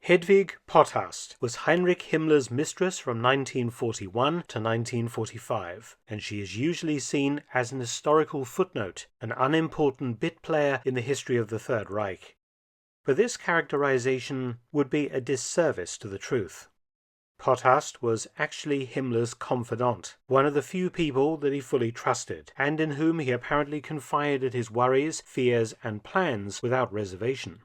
Hedwig Potthast was Heinrich Himmler's mistress from 1941 to 1945, and she is usually seen as an historical footnote, an unimportant bit player in the history of the Third Reich. But this characterization would be a disservice to the truth. Potthast was actually Himmler's confidant, one of the few people that he fully trusted, and in whom he apparently confided his worries, fears, and plans without reservation.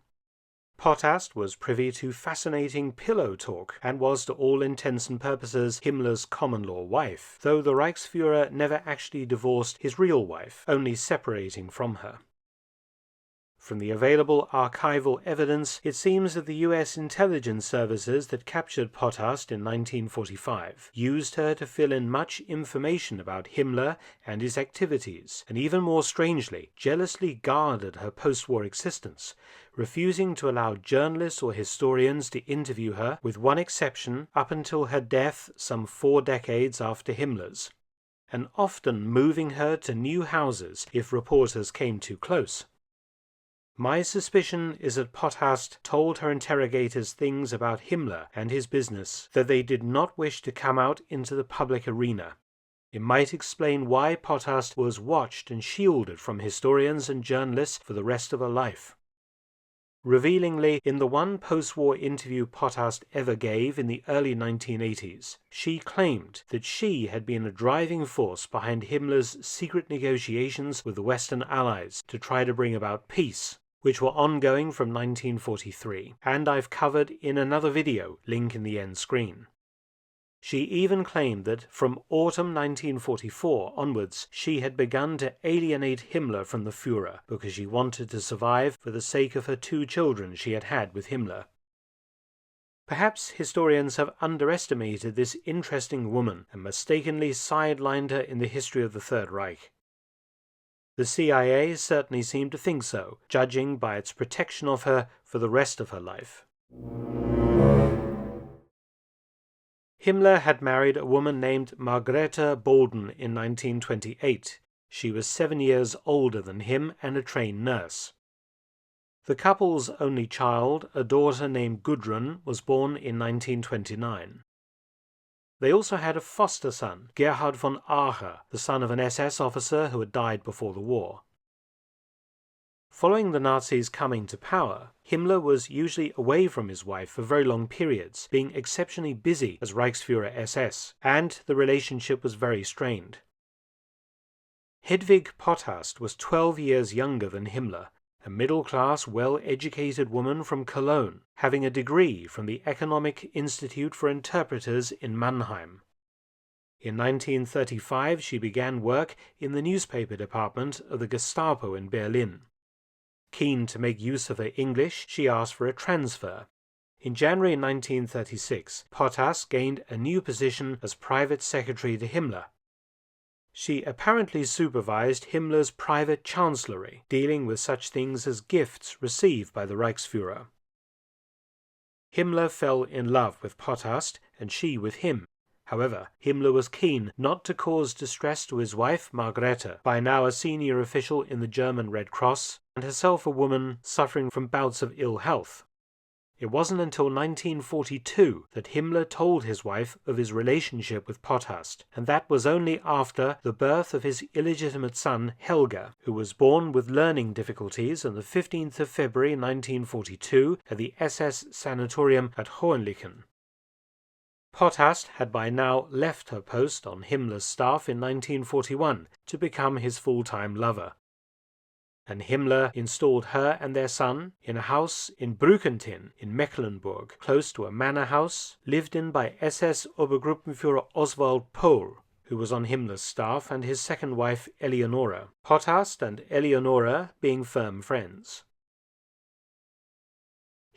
Potthast was privy to fascinating pillow talk and was to all intents and purposes Himmler's common-law wife, though the Reichsfuhrer never actually divorced his real wife, only separating from her. From the available archival evidence, it seems that the U.S. intelligence services that captured Potthast in 1945 used her to fill in much information about Himmler and his activities, and even more strangely, jealously guarded her post-war existence, refusing to allow journalists or historians to interview her, with one exception, up until her death some 4 decades after Himmler's, and often moving her to new houses if reporters came too close. My suspicion is that Potthast told her interrogators things about Himmler and his business that they did not wish to come out into the public arena. It might explain why Potthast was watched and shielded from historians and journalists for the rest of her life. Revealingly, in the one post-war interview Potthast ever gave in the early 1980s, she claimed that she had been a driving force behind Himmler's secret negotiations with the Western Allies to try to bring about peace, which were ongoing from 1943, and I've covered in another video, link in the end screen. She even claimed that from autumn 1944 onwards she had begun to alienate Himmler from the Führer because she wanted to survive for the sake of her 2 children she had had with Himmler. Perhaps historians have underestimated this interesting woman and mistakenly sidelined her in the history of the Third Reich. The CIA certainly seemed to think so, judging by its protection of her for the rest of her life. Himmler had married a woman named Margrethe Bolden in 1928. She was 7 years older than him and a trained nurse. The couple's only child, a daughter named Gudrun, was born in 1929. They also had a foster son, Gerhard von Ache, the son of an SS officer who had died before the war. Following the Nazis coming to power, Himmler was usually away from his wife for very long periods, being exceptionally busy as Reichsfuhrer SS, and the relationship was very strained. Hedwig Potthast was 12 years younger than Himmler, a middle-class, well-educated woman from Cologne, having a degree from the Economic Institute for Interpreters in Mannheim. In 1935 she began work in the newspaper department of the Gestapo in Berlin. Keen to make use of her English, she asked for a transfer. In January 1936, Potthast gained a new position as private secretary to Himmler. She apparently supervised Himmler's private chancellery, dealing with such things as gifts received by the Reichsfuhrer. Himmler fell in love with Potthast, and she with him. However, Himmler was keen not to cause distress to his wife Margrethe, by now a senior official in the German Red Cross, and herself a woman suffering from bouts of ill health. It wasn't until 1942 that Himmler told his wife of his relationship with Potthast, and that was only after the birth of his illegitimate son Helga, who was born with learning difficulties on the 15th of February 1942 at the SS sanatorium at Hohenlichen. Potthast had by now left her post on Himmler's staff in 1941 to become his full-time lover, and Himmler installed her and their son in a house in Brückentin in Mecklenburg, close to a manor house lived in by SS Obergruppenführer Oswald Pohl, who was on Himmler's staff, and his second wife Eleonora, Potthast and Eleonora being firm friends.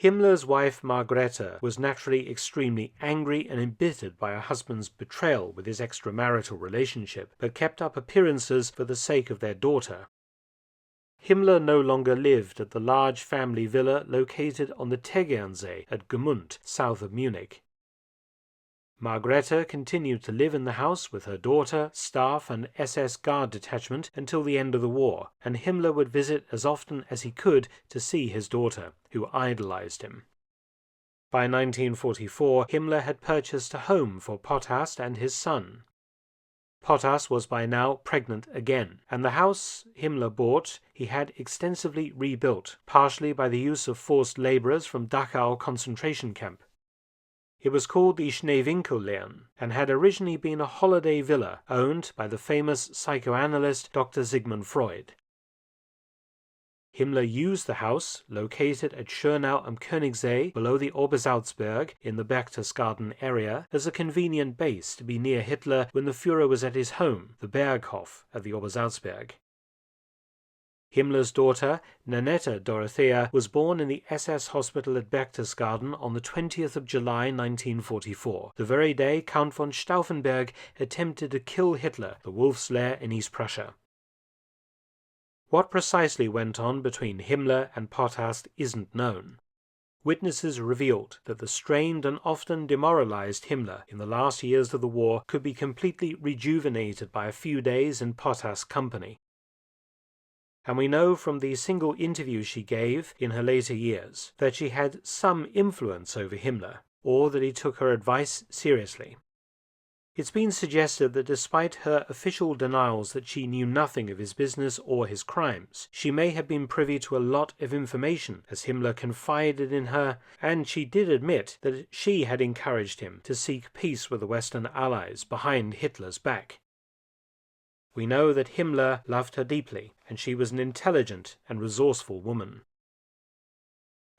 Himmler's wife Margrethe was naturally extremely angry and embittered by her husband's betrayal with his extramarital relationship, but kept up appearances for the sake of their daughter. Himmler no longer lived at the large family villa located on the Tegernsee at Gmünd, south of Munich. Margrethe continued to live in the house with her daughter, staff, and SS Guard detachment until the end of the war, and Himmler would visit as often as he could to see his daughter, who idolized him. By 1944, Himmler had purchased a home for Potthast and his son. Potthast was by now pregnant again, and the house Himmler bought he had extensively rebuilt, partially by the use of forced laborers from Dachau concentration camp. It was called the Schneewinkellehren and had originally been a holiday villa owned by the famous psychoanalyst Dr. Sigmund Freud. Himmler used the house, located at Schönau am Königssee below the Obersalzberg in the Berchtesgaden area, as a convenient base to be near Hitler when the Führer was at his home, the Berghof at the Obersalzberg. Himmler's daughter, Nanette Dorothea, was born in the SS hospital at Berchtesgaden on the 20th of July 1944, the very day Count von Stauffenberg attempted to kill Hitler, the Wolf's Lair in East Prussia. What precisely went on between Himmler and Potthast isn't known. Witnesses revealed that the strained and often demoralized Himmler in the last years of the war could be completely rejuvenated by a few days in Potthast's company. And we know from the single interview she gave in her later years that she had some influence over Himmler, or that he took her advice seriously. It's been suggested that despite her official denials that she knew nothing of his business or his crimes, she may have been privy to a lot of information as Himmler confided in her, and she did admit that she had encouraged him to seek peace with the Western Allies behind Hitler's back. We know that Himmler loved her deeply, and she was an intelligent and resourceful woman.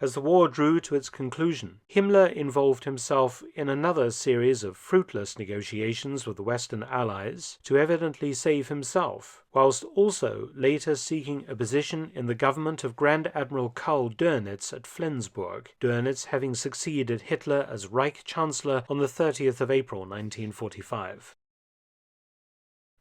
As the war drew to its conclusion, Himmler involved himself in another series of fruitless negotiations with the Western Allies to evidently save himself, whilst also later seeking a position in the government of Grand Admiral Karl Dönitz at Flensburg, Dönitz having succeeded Hitler as Reich Chancellor on the 30th of April 1945.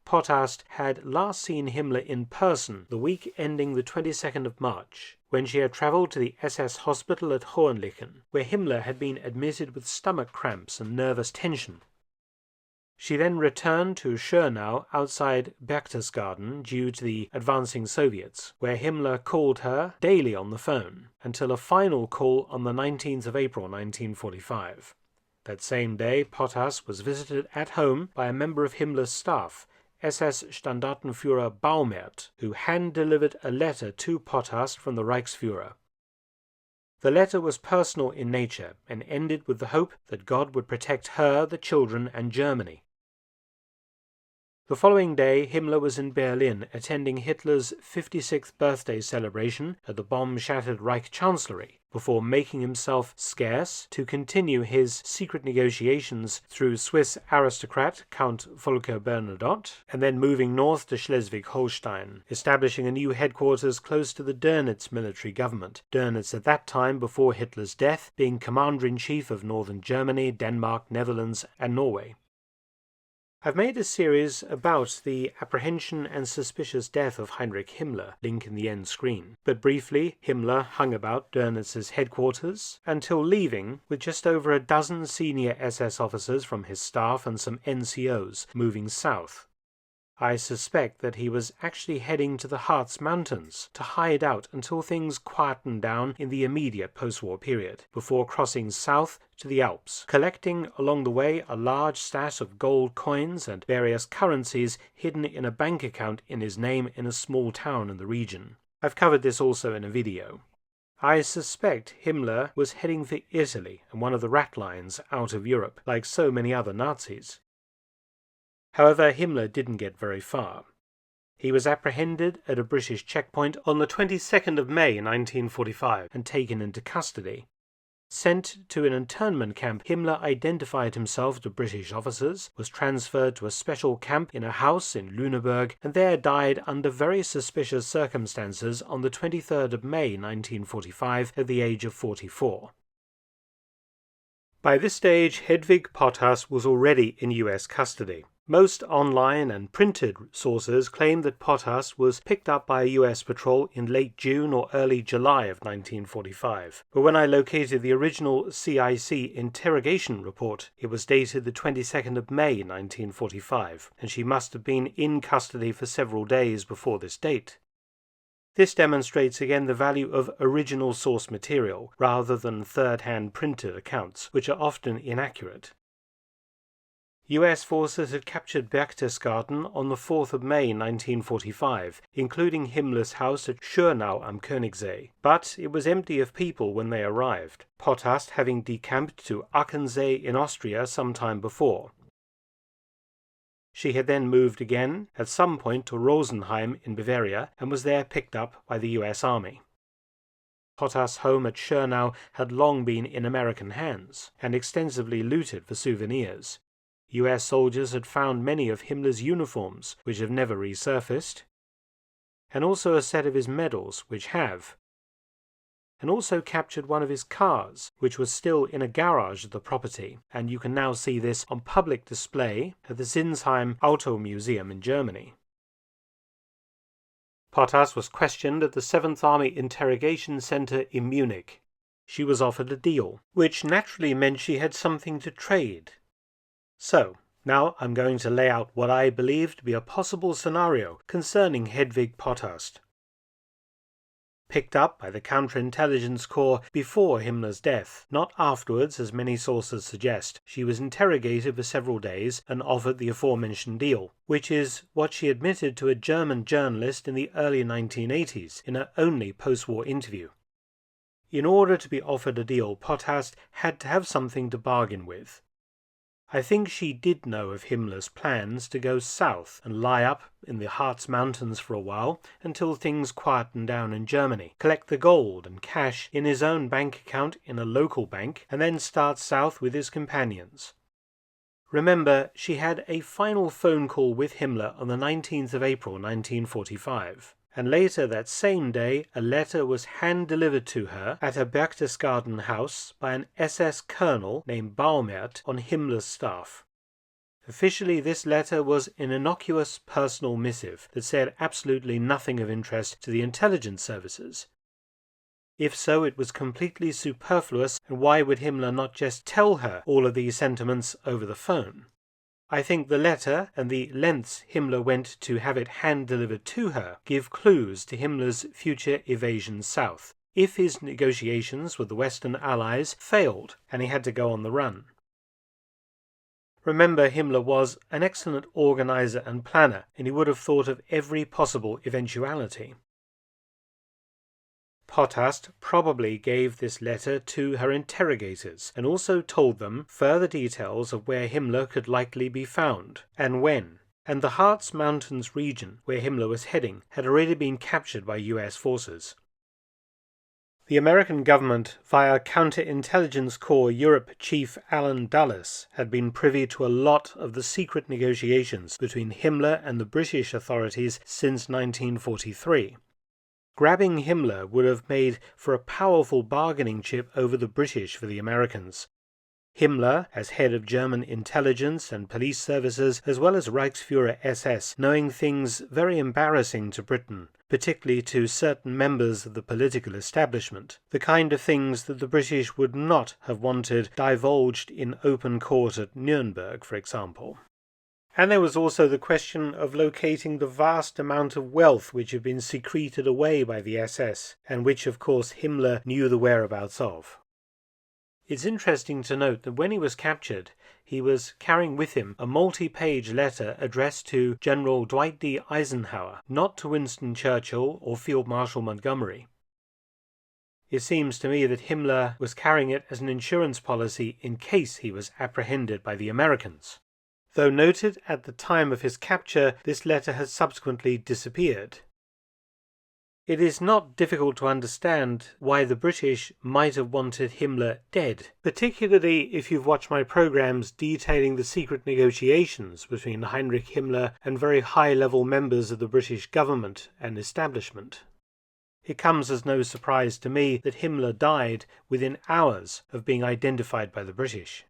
Potthast had last seen Himmler in person the week ending the 22nd of March, when she had travelled to the SS hospital at Hohenlichen, where Himmler had been admitted with stomach cramps and nervous tension. She then returned to Schönau outside Berchtesgaden due to the advancing Soviets, where Himmler called her daily on the phone, until a final call on the 19th of April 1945. That same day, Potthast was visited at home by a member of Himmler's staff, SS Standartenführer Baumert, who hand-delivered a letter to Potthast from the Reichsführer. The letter was personal in nature and ended with the hope that God would protect her, the children, and Germany. The following day, Himmler was in Berlin attending Hitler's 56th birthday celebration at the bomb-shattered Reich Chancellery, before making himself scarce to continue his secret negotiations through Swiss aristocrat Count Volker Bernadotte, and then moving north to Schleswig-Holstein, establishing a new headquarters close to the Dönitz military government, Dönitz at that time, before Hitler's death, being commander-in-chief of northern Germany, Denmark, Netherlands, and Norway. I've made a series about the apprehension and suspicious death of Heinrich Himmler, link in the end screen. But briefly, Himmler hung about Dönitz's headquarters until leaving with just over a dozen senior SS officers from his staff and some NCOs moving south. I suspect that he was actually heading to the Harz Mountains to hide out until things quietened down in the immediate post-war period, before crossing south to the Alps, collecting along the way a large stash of gold coins and various currencies hidden in a bank account in his name in a small town in the region. I've covered this also in a video. I suspect Himmler was heading for Italy and one of the rat lines out of Europe, like so many other Nazis. However, Himmler didn't get very far. He was apprehended at a British checkpoint on the 22nd of May 1945 and taken into custody. Sent to an internment camp, Himmler identified himself to British officers, was transferred to a special camp in a house in Lüneburg, and there died under very suspicious circumstances on the 23rd of May 1945 at the age of 44. By this stage, Hedwig Potthast was already in US custody. Most online and printed sources claim that Potthast was picked up by a US patrol in late June or early July of 1945, but when I located the original CIC interrogation report, it was dated the 22nd of May 1945, and she must have been in custody for several days before this date. This demonstrates again the value of original source material rather than third-hand printed accounts, which are often inaccurate. US forces had captured Berchtesgaden on the 4th of May 1945, including Himmler's house at Schönau am Königssee, but it was empty of people when they arrived, Potthast having decamped to Achensee in Austria some time before. She had then moved again, at some point to Rosenheim in Bavaria, and was there picked up by the US Army. Potthast's home at Schönau had long been in American hands, and extensively looted for souvenirs. US soldiers had found many of Himmler's uniforms, which have never resurfaced, and also a set of his medals, which have, and also captured one of his cars, which was still in a garage of the property, and you can now see this on public display at the Sinsheim Auto Museum in Germany. Potthast was questioned at the 7th Army Interrogation Center in Munich. She was offered a deal, which naturally meant she had something to trade. So, now I'm going to lay out what I believe to be a possible scenario concerning Hedwig Potthast. Picked up by the Counterintelligence Corps before Himmler's death, not afterwards as many sources suggest, she was interrogated for several days and offered the aforementioned deal, which is what she admitted to a German journalist in the early 1980s in her only post-war interview. In order to be offered a deal, Potthast had to have something to bargain with. I think she did know of Himmler's plans to go south and lie up in the Harz Mountains for a while until things quietened down in Germany, collect the gold and cash in his own bank account in a local bank, and then start south with his companions. Remember, she had a final phone call with Himmler on the 19th of April 1945. And later that same day a letter was hand-delivered to her at her Berchtesgaden house by an SS colonel named Baumert on Himmler's staff. Officially this letter was an innocuous personal missive that said absolutely nothing of interest to the intelligence services. If so, it was completely superfluous, and why would Himmler not just tell her all of these sentiments over the phone? I think the letter and the lengths Himmler went to have it hand-delivered to her give clues to Himmler's future evasion south, if his negotiations with the Western Allies failed and he had to go on the run. Remember, Himmler was an excellent organizer and planner, and he would have thought of every possible eventuality. Potthast probably gave this letter to her interrogators and also told them further details of where Himmler could likely be found and when, and the Harz Mountains region where Himmler was heading had already been captured by US forces. The American government, via Counterintelligence Corps Europe Chief Alan Dulles, had been privy to a lot of the secret negotiations between Himmler and the British authorities since 1943. Grabbing Himmler would have made for a powerful bargaining chip over the British for the Americans. Himmler, as head of German intelligence and police services, as well as Reichsführer SS, knowing things very embarrassing to Britain, particularly to certain members of the political establishment, the kind of things that the British would not have wanted divulged in open court at Nuremberg, for example. And there was also the question of locating the vast amount of wealth which had been secreted away by the SS, and which of course Himmler knew the whereabouts of. It's interesting to note that when he was captured, he was carrying with him a multi-page letter addressed to General Dwight D. Eisenhower, not to Winston Churchill or Field Marshal Montgomery. It seems to me that Himmler was carrying it as an insurance policy in case he was apprehended by the Americans. Though noted at the time of his capture, this letter has subsequently disappeared. It is not difficult to understand why the British might have wanted Himmler dead, particularly if you've watched my programs detailing the secret negotiations between Heinrich Himmler and very high-level members of the British government and establishment. It comes as no surprise to me that Himmler died within hours of being identified by the British.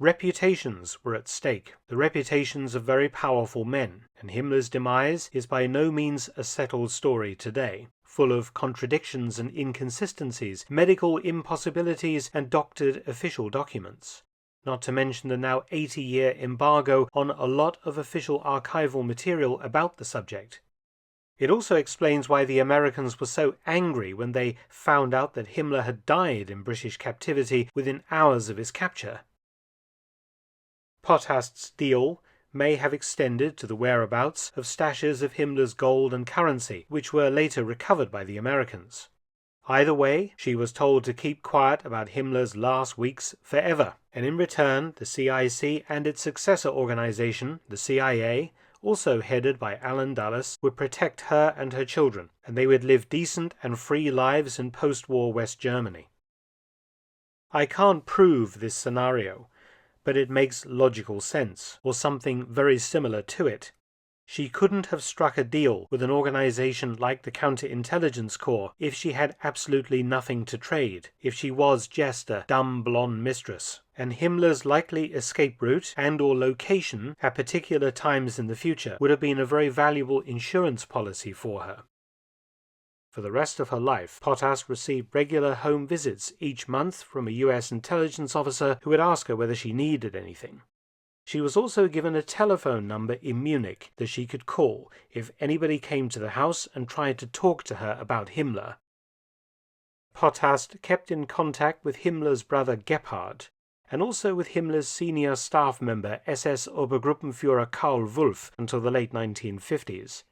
Reputations were at stake, the reputations of very powerful men, and Himmler's demise is by no means a settled story today, full of contradictions and inconsistencies, medical impossibilities, and doctored official documents, not to mention the now 80-year embargo on a lot of official archival material about the subject. It also explains why the Americans were so angry when they found out that Himmler had died in British captivity within hours of his capture. Potthast's deal may have extended to the whereabouts of stashes of Himmler's gold and currency, which were later recovered by the Americans. Either way, she was told to keep quiet about Himmler's last weeks forever, and in return, the CIC and its successor organization, the CIA, also headed by Allen Dulles, would protect her and her children, and they would live decent and free lives in post-war West Germany. I can't prove this scenario, but it makes logical sense, or something very similar to it. She couldn't have struck a deal with an organization like the Counterintelligence Corps if she had absolutely nothing to trade, if she was just a dumb blonde mistress, and Himmler's likely escape route and or location at particular times in the future would have been a very valuable insurance policy for her. For the rest of her life, Potthast received regular home visits each month from a U.S. intelligence officer who would ask her whether she needed anything. She was also given a telephone number in Munich that she could call if anybody came to the house and tried to talk to her about Himmler. Potthast kept in contact with Himmler's brother Gebhard, and also with Himmler's senior staff member SS Obergruppenführer Karl Wolff until the late 1950s.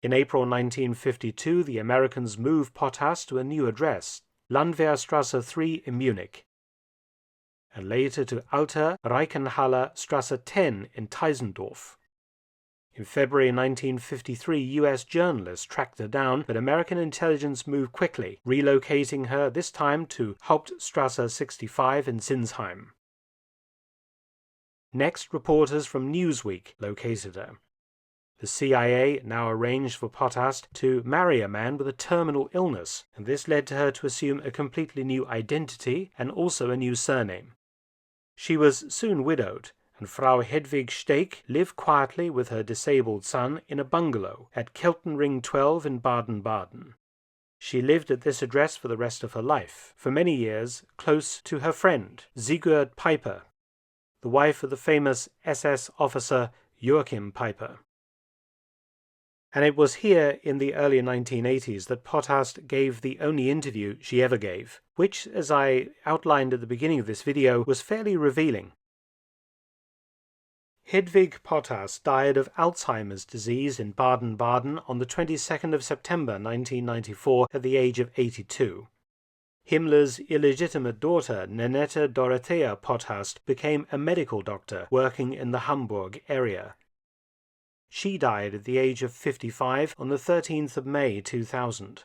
In April 1952, the Americans moved Potthast to a new address, Landwehrstrasse 3 in Munich, and later to Alter Reichenhaller Strasse 10 in Teisendorf. In February 1953, U.S. journalists tracked her down, but American intelligence moved quickly, relocating her this time to Hauptstrasse 65 in Sinsheim. Next, reporters from Newsweek located her. The CIA now arranged for Potthast to marry a man with a terminal illness, and this led to her to assume a completely new identity and also a new surname. She was soon widowed, and Frau Hedwig Steek lived quietly with her disabled son in a bungalow at Keltenring 12 in Baden-Baden. She lived at this address for the rest of her life, for many years close to her friend, Sigurd Peiper, the wife of the famous SS officer Joachim Peiper. And it was here in the early 1980s that Potthast gave the only interview she ever gave, which, as I outlined at the beginning of this video, was fairly revealing. Hedwig Potthast died of Alzheimer's disease in Baden-Baden on the 22nd of September 1994 at the age of 82. Himmler's illegitimate daughter, Nanette Dorothea Potthast, became a medical doctor working in the Hamburg area. She died at the age of 55 on the 13th of May 2000.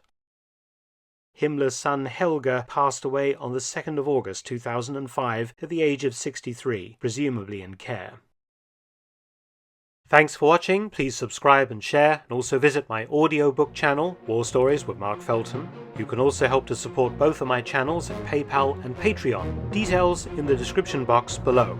Himmler's son Helge passed away on the 2nd of August 2005 at the age of 63, presumably in care. Thanks for watching. Please subscribe and share, and also visit my audiobook channel, War Stories with Mark Felton. You can also help to support both of my channels at PayPal and Patreon. Details in the description box below.